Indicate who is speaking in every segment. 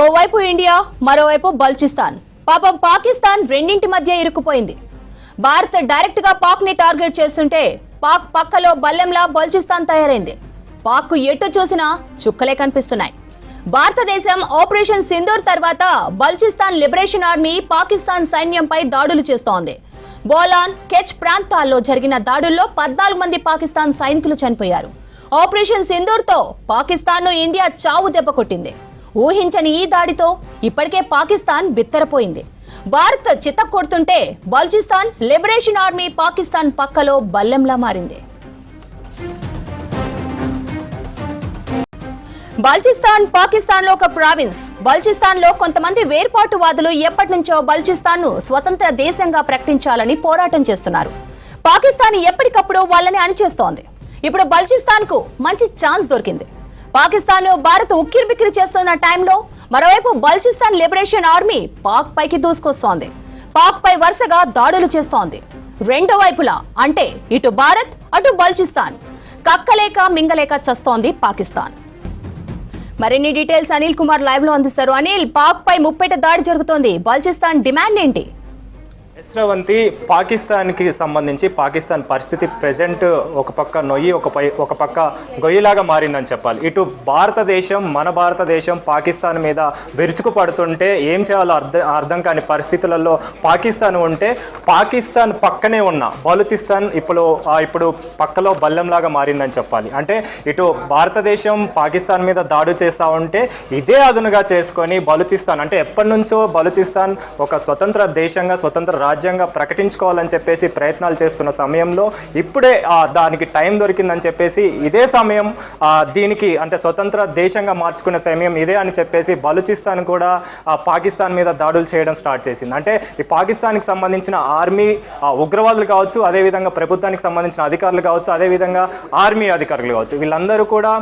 Speaker 1: ఓవైపు ఇండియా, మరోవైపు బల్చిస్తాన్. పాపం పాకిస్తాన్ రెండింటి మధ్య ఇరుక్కుపోయింది. భారత్ డైరెక్ట్ గా పాక్ ని టార్గెట్ చేస్తుంటే పాక్ పక్కలో బల్లెంలా బల్చిస్తాన్ తయారైంది. పాక్ ఎటు చూసినా చుక్కలే కనిపిస్తున్నాయి. భారతదేశం ఆపరేషన్ సింధూర్ తర్వాత బల్చిస్తాన్ లిబరేషన్ ఆర్మీ పాకిస్తాన్ సైన్యంపై దాడులు చేస్తోంది. బోలాన్, కెచ్ ప్రాంతాల్లో జరిగిన దాడుల్లో 14 మంది పాకిస్తాన్ సైనికులు చనిపోయారు. ఆపరేషన్ సింధూర్ తో పాకిస్తాన్ ను ఇండియా చావు దెబ్బ కొట్టింది. ఊహించని ఈ దాడితో ఇప్పటికే పాకిస్తాన్ బిత్తరపోయింది. భారత్ చిత్తకొడుతుంటే బల్చిస్తాన్ లిబరేషన్ ఆర్మీ పాకిస్తాన్ పక్కలో బల్లెంలా మారింది. బల్చిస్తాన్ పాకిస్తాన్ లో ఒక ప్రావిన్స్. బల్చిస్తాన్ లో కొంతమంది వేర్పాటువాదులు ఎప్పటి నుంచో బల్చిస్తాన్ ను స్వతంత్ర దేశంగా ప్రకటించాలని పోరాటం చేస్తున్నారు. పాకిస్తాన్ ఎప్పటికప్పుడు వాళ్ళని అణిచేస్తోంది. ఇప్పుడు బల్చిస్తాన్ కు మంచి ఛాన్స్ దొరికింది. పాకిస్తాన్ ను భారత్ ఉక్కిరిబిక్కిరి చేస్తున్న టైంలో మరోవైపు బల్చిస్తాన్ లిబరేషన్ ఆర్మీ పాక్ పైకి దూసుకొస్తోంది. పాక్ పై వరుసగా దాడులు చేస్తోంది. రెండో వైపులా అంటే ఇటు భారత్ అటు బల్చిస్తాన్ కక్కలేక మింగలేక చస్తోంది పాకిస్తాన్. మరిన్ని డీటెయిల్స్ అనిల్ కుమార్ లైవ్ లో అందిస్తారు. అనిల్, పాక్ పై ముప్పేట దాడి జరుగుతోంది. బల్చిస్తాన్ డిమాండ్ ఏంటి?
Speaker 2: శ్రవంతి, పాకిస్తాన్కి సంబంధించి పాకిస్తాన్ పరిస్థితి ప్రెజెంట్ ఒక పక్క నొయ్యి ఒక పక్క గొయ్యిలాగా మారిందని చెప్పాలి. ఇటు భారతదేశం, మన భారతదేశం పాకిస్తాన్ మీద విరుచుకు పడుతుంటే ఏం చేయాలో అర్థం కాని పరిస్థితులలో పాకిస్తాన్ ఉంటే, పాకిస్తాన్ పక్కనే ఉన్న బలూచిస్తాన్ ఇప్పుడు పక్కలో బల్లెంలాగా మారిందని చెప్పాలి. అంటే ఇటు భారతదేశం పాకిస్తాన్ మీద దాడి చేస్తూ ఉంటే ఇదే అదునుగా చేసుకొని బలూచిస్తాన్ అంటే ఎప్పటి నుంచో బలూచిస్తాన్ ఒక స్వతంత్ర దేశంగా, స్వతంత్ర రాజ్యంగా ప్రకటించుకోవాలని చెప్పేసి ప్రయత్నాలు చేస్తున్న సమయంలో ఇప్పుడే దానికి టైం దొరికిందని చెప్పేసి, ఇదే సమయం దీనికి అంటే స్వతంత్ర దేశంగా మార్చుకునే సమయం ఇదే అని చెప్పేసి బలూచిస్తాన్ కూడా పాకిస్తాన్ మీద దాడులు చేయడం స్టార్ట్ చేసింది. అంటే ఈ పాకిస్తాన్కి సంబంధించిన ఆర్మీ ఉగ్రవాదులు కావచ్చు, అదేవిధంగా ప్రభుత్వానికి సంబంధించిన అధికారులు కావచ్చు, అదేవిధంగా ఆర్మీ అధికారులు కావచ్చు, వీళ్ళందరూ కూడా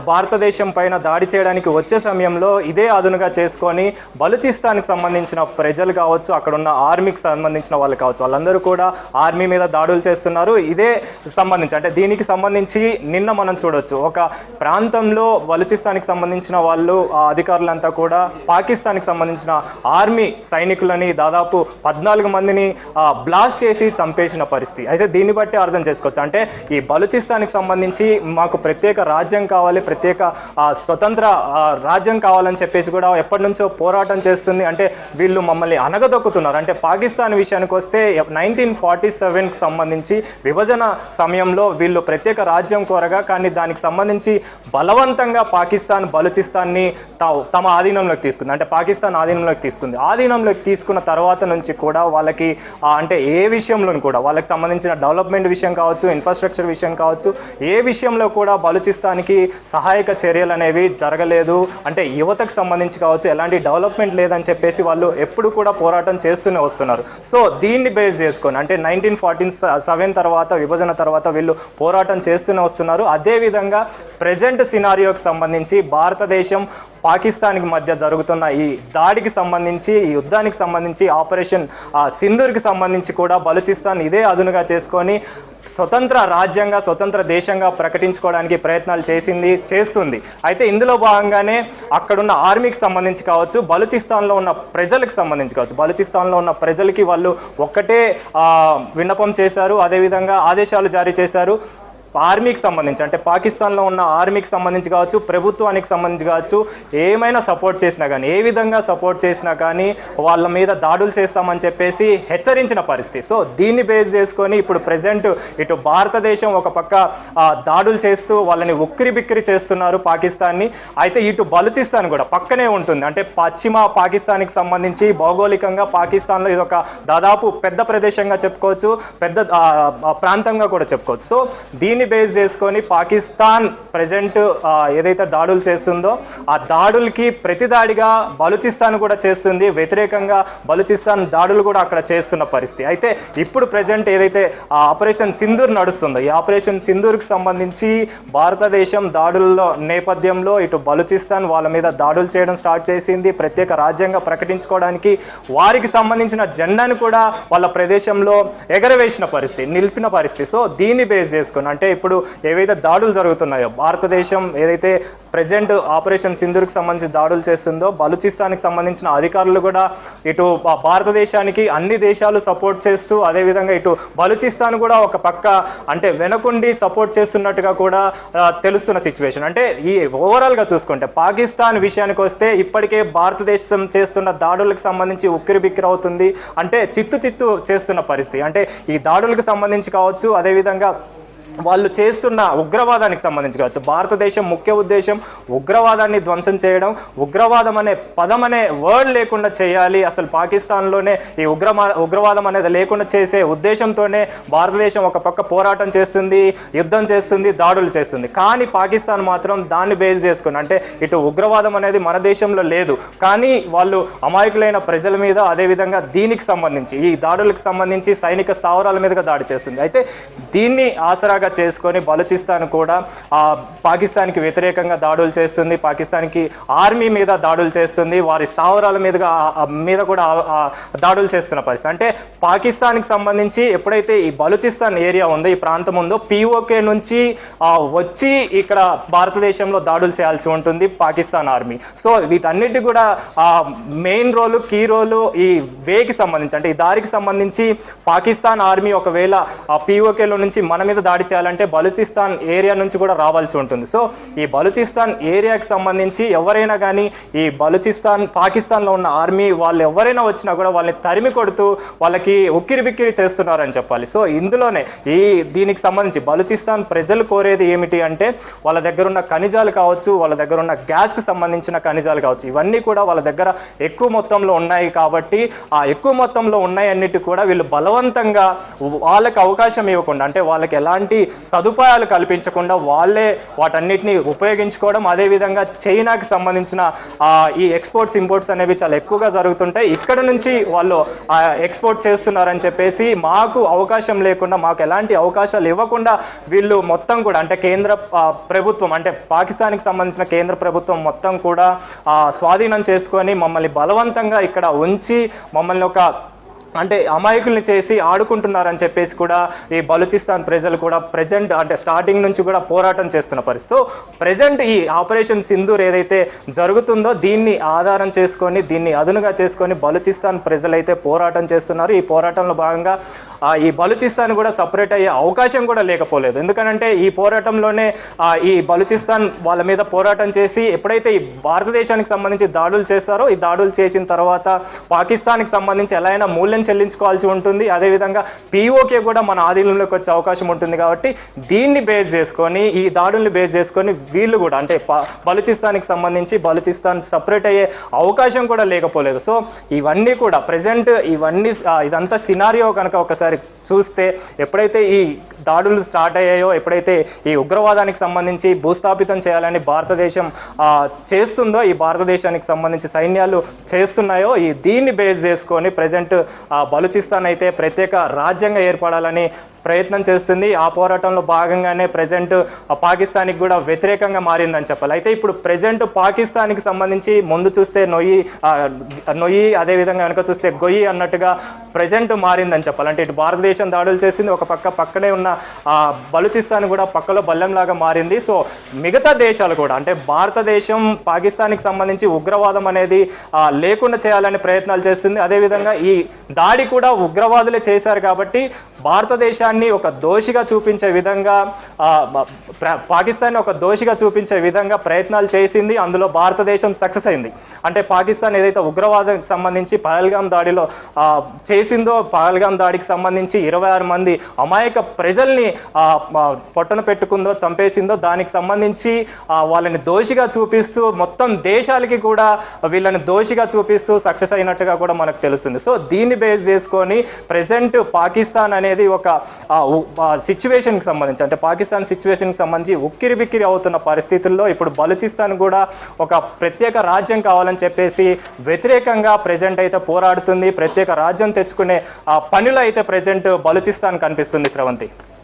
Speaker 2: భారతదేశం పైన దాడి చేయడానికి వచ్చే సమయంలో ఇదే అదునుగా చేసుకొని బలూచిస్తాన్కి సంబంధించిన ప్రజలు కావచ్చు, అక్కడ ఉన్న ఆర్మీకి సంబంధించిన వాళ్ళు కావచ్చు, వాళ్ళందరూ కూడా ఆర్మీ మీద దాడులు చేస్తున్నారు. ఇదే సంబంధించి అంటే దీనికి సంబంధించి నిన్న మనం చూడొచ్చు, ఒక ప్రాంతంలో బలూచిస్తాన్కి సంబంధించిన వాళ్ళు అధికారులంతా కూడా పాకిస్తాన్కి సంబంధించిన ఆర్మీ సైనికులని దాదాపు 14 మందిని బ్లాస్ట్ చేసి చంపేసిన పరిస్థితి. అయితే దీన్ని బట్టి అర్థం చేసుకోవచ్చు, అంటే ఈ బలూచిస్తాన్కి సంబంధించి మాకు ప్రత్యేక రాజ్యం కావాలి, ప్రత్యేక స్వతంత్ర రాజ్యం కావాలని చెప్పేసి కూడా ఎప్పటి నుంచో పోరాటం చేస్తుంది. అంటే వీళ్ళు మమ్మల్ని అనగదొక్కుతున్నారు. అంటే పాకిస్తాన్ విషయానికి వస్తే 1947కి సంబంధించి విభజన సమయంలో వీళ్ళు ప్రత్యేక రాజ్యం కోరగా, కానీ దానికి సంబంధించి బలవంతంగా పాకిస్తాన్ బలూచిస్తాన్ని తమ ఆధీనంలోకి తీసుకుంది. అంటే పాకిస్తాన్ ఆధీనంలోకి తీసుకుంది. ఆధీనంలోకి తీసుకున్న తర్వాత నుంచి కూడా వాళ్ళకి అంటే ఏ విషయంలో కూడా వాళ్ళకి సంబంధించిన డెవలప్మెంట్ విషయం కావచ్చు, ఇన్ఫ్రాస్ట్రక్చర్ విషయం కావచ్చు, ఏ విషయంలో కూడా బలూచిస్తాన్కి సహాయక చర్యలు అనేవి జరగలేదు. అంటే యువతకు సంబంధించి కావచ్చు ఎలాంటి డెవలప్మెంట్ లేదని చెప్పేసి వాళ్ళు ఎప్పుడు కూడా పోరాటం చేస్తూనే వస్తున్నారు. సో దీన్ని బేస్ చేసుకొని అంటే 1947 తర్వాత, విభజన తర్వాత వీళ్ళు పోరాటం చేస్తూనే వస్తున్నారు. అదేవిధంగా ప్రెజెంట్ సినారియోకి సంబంధించి భారతదేశం పాకిస్తాన్కి మధ్య జరుగుతున్న ఈ దాడికి సంబంధించి, ఈ యుద్ధానికి సంబంధించి, ఆపరేషన్ సింధూర్కి సంబంధించి కూడా బలూచిస్తాన్ ఇదే అదునుగా చేసుకొని స్వతంత్ర రాజ్యంగా, స్వతంత్ర దేశంగా ప్రకటించుకోవడానికి ప్రయత్నాలు చేస్తుంది. అయితే ఇందులో భాగంగానే అక్కడున్న ఆర్మీకి సంబంధించి కావచ్చు, బలూచిస్తాన్లో ఉన్న ప్రజలకు సంబంధించి కావచ్చు, బలూచిస్తాన్లో ఉన్న ప్రజలకి వాళ్ళు ఒక్కటే విన్నపం చేశారు, అదేవిధంగా ఆదేశాలు జారీ చేశారు. ఆర్మీకి సంబంధించి అంటే పాకిస్తాన్లో ఉన్న ఆర్మీకి సంబంధించి కావచ్చు, ప్రభుత్వానికి సంబంధించి కావచ్చు, ఏమైనా సపోర్ట్ చేసినా కానీ, ఏ విధంగా సపోర్ట్ చేసినా కానీ వాళ్ళ మీద దాడులు చేస్తామని చెప్పేసి హెచ్చరించిన పరిస్థితి. సో దీన్ని బేస్ చేసుకొని ఇప్పుడు ప్రజెంట్ ఇటు భారతదేశం ఒక పక్క దాడులు చేస్తూ వాళ్ళని ఉక్కిరిబిక్కిరి చేస్తున్నారు పాకిస్తాన్ని. అయితే ఇటు బలూచిస్తాన్ కూడా పక్కనే ఉంటుంది. అంటే పశ్చిమ పాకిస్తాన్కి సంబంధించి భౌగోళికంగా పాకిస్తాన్లో ఇది ఒక దాదాపు పెద్ద ప్రదేశంగా చెప్పుకోవచ్చు, పెద్ద ప్రాంతంగా కూడా చెప్పుకోవచ్చు. సో దీన్ని బేస్ చేసుకొని పాకిస్తాన్ ప్రెజెంట్ ఏదైతే దాడులు చేస్తుందో ఆ దాడులకి ప్రతిదాడిగా బలూచిస్తాన్ కూడా చేస్తుంది. వ్యతిరేకంగా బలూచిస్తాన్ దాడులు కూడా అక్కడ చేస్తున్న పరిస్థితి. అయితే ఇప్పుడు ప్రెజెంట్ ఏదైతే ఆపరేషన్ సింధూర్ నడుస్తుందో, ఈ ఆపరేషన్ సింధూర్కి సంబంధించి భారతదేశం దాడుల్లో నేపథ్యంలో ఇటు బలూచిస్తాన్ వాళ్ళ మీద దాడులు చేయడం స్టార్ట్ చేసింది. ప్రత్యేక రాజ్యంగా ప్రకటించుకోవడానికి వారికి సంబంధించిన జెండాను కూడా వాళ్ళ ప్రదేశంలో ఎగరవేసిన పరిస్థితి, నిలిపిన పరిస్థితి. సో దీన్ని బేస్ చేసుకొని అంటే ఇప్పుడు ఏవైతే దాడులు జరుగుతున్నాయో భారతదేశం ఏదైతే ప్రజెంట్ ఆపరేషన్ సింధూర్కి సంబంధించి దాడులు చేస్తుందో బలూచిస్తాన్కి సంబంధించిన అధికారులు కూడా ఇటు భారతదేశానికి అన్ని దేశాలు సపోర్ట్ చేస్తూ అదేవిధంగా ఇటు బలూచిస్తాన్ కూడా ఒక పక్క అంటే వెనకుండి సపోర్ట్ చేస్తున్నట్టుగా కూడా తెలుస్తున్న సిచ్యువేషన్. అంటే ఈ ఓవరాల్గా చూసుకుంటే పాకిస్తాన్ విషయానికి వస్తే ఇప్పటికే భారతదేశం చేస్తున్న దాడులకు సంబంధించి ఉక్కిరిబిక్కిరి అవుతుంది. అంటే చిత్తు చేస్తున్న పరిస్థితి. అంటే ఈ దాడులకు సంబంధించి కావచ్చు, అదేవిధంగా వాళ్ళు చేస్తున్న ఉగ్రవాదానికి సంబంధించి కావచ్చు. భారతదేశం ముఖ్య ఉద్దేశం ఉగ్రవాదాన్ని ధ్వంసం చేయడం, ఉగ్రవాదం అనే పదం అనే వర్డ్ లేకుండా చేయాలి. అసలు పాకిస్తాన్లోనే ఈ ఉగ్రవాదం అనేది లేకుండా చేసే ఉద్దేశంతోనే భారతదేశం ఒక పక్క పోరాటం చేస్తుంది, యుద్ధం చేస్తుంది, దాడులు చేస్తుంది. కానీ పాకిస్తాన్ మాత్రం దాన్ని బేస్ చేసుకుని అంటే ఇటు ఉగ్రవాదం అనేది మన దేశంలో లేదు, కానీ వాళ్ళు అమాయకులైన ప్రజల మీద అదేవిధంగా దీనికి సంబంధించి ఈ దాడులకు సంబంధించి సైనిక స్థావరాల మీదుగా దాడి చేస్తుంది. అయితే దీన్ని ఆసరాగా చేసుకొని బలూచిస్తాన్ కూడా పాకిస్తాన్కి వ్యతిరేకంగా దాడులు చేస్తుంది, పాకిస్తాన్కి ఆర్మీ మీద దాడులు చేస్తుంది, వారి స్థావరాల మీద కూడా దాడులు చేస్తున్న పరిస్థితి. అంటే పాకిస్తాన్కి సంబంధించి ఎప్పుడైతే ఈ బలూచిస్తాన్ ఏరియా ఉందో, ఈ ప్రాంతం ఉందో, పిఓకే నుంచి వచ్చి ఇక్కడ భారతదేశంలో దాడులు చేయాల్సి ఉంటుంది పాకిస్తాన్ ఆర్మీ. సో వీటన్నిటి కూడా మెయిన్ రోలు, కీ రోలు ఈ వేకి సంబంధించి అంటే ఈ దారికి సంబంధించి పాకిస్తాన్ ఆర్మీ ఒకవేళ పిఓకేలో నుంచి మన మీద దాడి చేయాలంటే బలూచిస్తాన్ ఏరియా నుంచి కూడా రావాల్సి ఉంటుంది. సో ఈ బలూచిస్తాన్ ఏరియాకి సంబంధించి ఎవరైనా కానీ ఈ పాకిస్తాన్లో ఉన్న ఆర్మీ వాళ్ళు ఎవరైనా వచ్చినా కూడా వాళ్ళని తరిమి కొడుతూ వాళ్ళకి ఉక్కిరిబిక్కిరి చేస్తున్నారని చెప్పాలి. సో ఇందులోనే దీనికి సంబంధించి బలూచిస్తాన్ ప్రజలు కోరేది ఏమిటి అంటే వాళ్ళ దగ్గర ఉన్న ఖనిజాలు కావచ్చు, వాళ్ళ దగ్గర ఉన్న గ్యాస్కి సంబంధించిన ఖనిజాలు కావచ్చు, ఇవన్నీ కూడా వాళ్ళ దగ్గర ఎక్కువ మొత్తంలో ఉన్నాయి. కాబట్టి ఆ ఎక్కువ మొత్తంలో ఉన్నాయన్నిటి కూడా వీళ్ళు బలవంతంగా వాళ్ళకి అవకాశం ఇవ్వకుండా అంటే వాళ్ళకి ఎలాంటి సదుపాయాలు కల్పించకుండా వాళ్ళే వాటన్నిటిని ఉపయోగించుకోవడం, అదేవిధంగా చైనాకి సంబంధించిన ఈ ఎక్స్పోర్ట్స్ ఇంపోర్ట్స్ అనేవి చాలా ఎక్కువగా జరుగుతుంటాయి. ఇక్కడ నుంచి వాళ్ళు ఎక్స్పోర్ట్ చేస్తున్నారని చెప్పేసి మాకు అవకాశం లేకుండా, మాకు ఎలాంటి అవకాశాలు ఇవ్వకుండా వీళ్ళు మొత్తం కూడా అంటే కేంద్ర ప్రభుత్వం అంటే పాకిస్తాన్కి సంబంధించిన కేంద్ర ప్రభుత్వం మొత్తం కూడా స్వాధీనం చేసుకొని మమ్మల్ని బలవంతంగా ఇక్కడ ఉంచి మమ్మల్ని ఒక అంటే అమాయకుల్ని చేసి ఆడుకుంటున్నారని చెప్పేసి కూడా ఈ బలూచిస్తాన్ ప్రజలు కూడా ప్రజెంట్ అంటే స్టార్టింగ్ నుంచి కూడా పోరాటం చేస్తున్న పరిస్థితి. ప్రజెంట్ ఈ ఆపరేషన్ సింధూర్ ఏదైతే జరుగుతుందో దీన్ని ఆధారం చేసుకొని, దీన్ని అదునుగా చేసుకొని బలూచిస్తాన్ ప్రజలైతే పోరాటం చేస్తున్నారు. ఈ పోరాటంలో భాగంగా ఈ బలూచిస్తాన్ కూడా సపరేట్ అయ్యే అవకాశం కూడా లేకపోలేదు. ఎందుకంటే ఈ పోరాటంలోనే ఈ బలూచిస్తాన్ వాళ్ళ మీద పోరాటం చేసి ఎప్పుడైతే ఈ భారతదేశానికి సంబంధించి దాడులు చేస్తారో, ఈ దాడులు చేసిన తర్వాత పాకిస్తాన్కి సంబంధించి ఎలా అయినా మూల్యం చెల్లించుకోవాల్సి ఉంటుంది. అదేవిధంగా పిఓకే కూడా మన ఆధీనంలోకి వచ్చే అవకాశం ఉంటుంది. కాబట్టి దీన్ని బేస్ చేసుకొని, ఈ దాడుల్ని బేస్ చేసుకొని వీళ్ళు కూడా అంటే బలూచిస్తాన్కి సంబంధించి బలూచిస్తాన్ సపరేట్ అయ్యే అవకాశం కూడా లేకపోలేదు. సో ఇవన్నీ కూడా ప్రజెంట్ ఇదంతా సినారియో కనుక ఒకసారి చూస్తే ఎప్పుడైతే ఈ దాడులు స్టార్ట్ అయ్యాయో, ఎప్పుడైతే ఈ ఉగ్రవాదానికి సంబంధించి భూస్థాపితం చేయాలని భారతదేశం చేస్తుందో, ఈ భారతదేశానికి సంబంధించి సైన్యాలు చేస్తున్నాయో, దీన్ని బేస్ చేసుకొని ప్రజెంట్ బలూచిస్తాన్ అయితే ప్రత్యేక రాజ్యంగా ఏర్పడాలని ప్రయత్నం చేస్తుంది. ఆ పోరాటంలో భాగంగానే ప్రజెంట్ పాకిస్తాన్కి కూడా వ్యతిరేకంగా మారిందని చెప్పాలి. అయితే ఇప్పుడు ప్రజెంట్ పాకిస్తాన్కి సంబంధించి ముందు చూస్తే నొయ్యి అదేవిధంగా వెనక చూస్తే గొయ్యి అన్నట్టుగా ప్రజెంట్ మారిందని చెప్పాలి. అంటే ఇటు భారతదేశం దాడులు చేసింది, ఒక పక్కనే ఉన్న బలూచిస్తాన్ కూడా పక్కలో బల్లెంలాగా మారింది. సో మిగతా దేశాలు కూడా అంటే భారతదేశం పాకిస్తాన్కి సంబంధించి ఉగ్రవాదం అనేది లేకుండా చేయాలని ప్రయత్నాలు చేస్తుంది. అదేవిధంగా ఈ దాడి కూడా ఉగ్రవాదులే చేశారు కాబట్టి భారతదేశాన్ని ఒక దోషిగా చూపించే విధంగా పాకిస్తాన్ ఒక దోషిగా చూపించే విధంగా ప్రయత్నాలు చేసింది. అందులో భారతదేశం సక్సెస్ అయింది. అంటే పాకిస్తాన్ ఏదైతే ఉగ్రవాదానికి సంబంధించి పహల్గామ్ దాడిలో చేసిందో, పహల్గామ్ దాడికి సంబంధించి 26 మంది అమాయక ప్రజల్ని పొట్టన పెట్టుకుందో, చంపేసిందో, దానికి సంబంధించి వాళ్ళని దోషిగా చూపిస్తూ మొత్తం దేశాలకి కూడా వీళ్ళని దోషిగా చూపిస్తూ సక్సెస్ అయినట్టుగా కూడా మనకు తెలుస్తుంది. సో దీన్ని బేస్ చేసుకొని ప్రజెంట్ పాకిస్తాన్ అనేది ఒక సిచ్యువేషన్కి సంబంధించి అంటే పాకిస్తాన్ సిచ్యువేషన్కి సంబంధించి ఉక్కిరిబిక్కిరి అవుతున్న పరిస్థితుల్లో ఇప్పుడు బలూచిస్తాన్ కూడా ఒక ప్రత్యేక రాజ్యం కావాలని చెప్పేసి వ్యతిరేకంగా ప్రజెంట్ అయితే పోరాడుతుంది. ప్రత్యేక రాజ్యం తెచ్చుకునే పనిలో అయితే ప్రజెంట్ బలూచిస్తాన్ కనిపిస్తుంది. శ్రవంతి.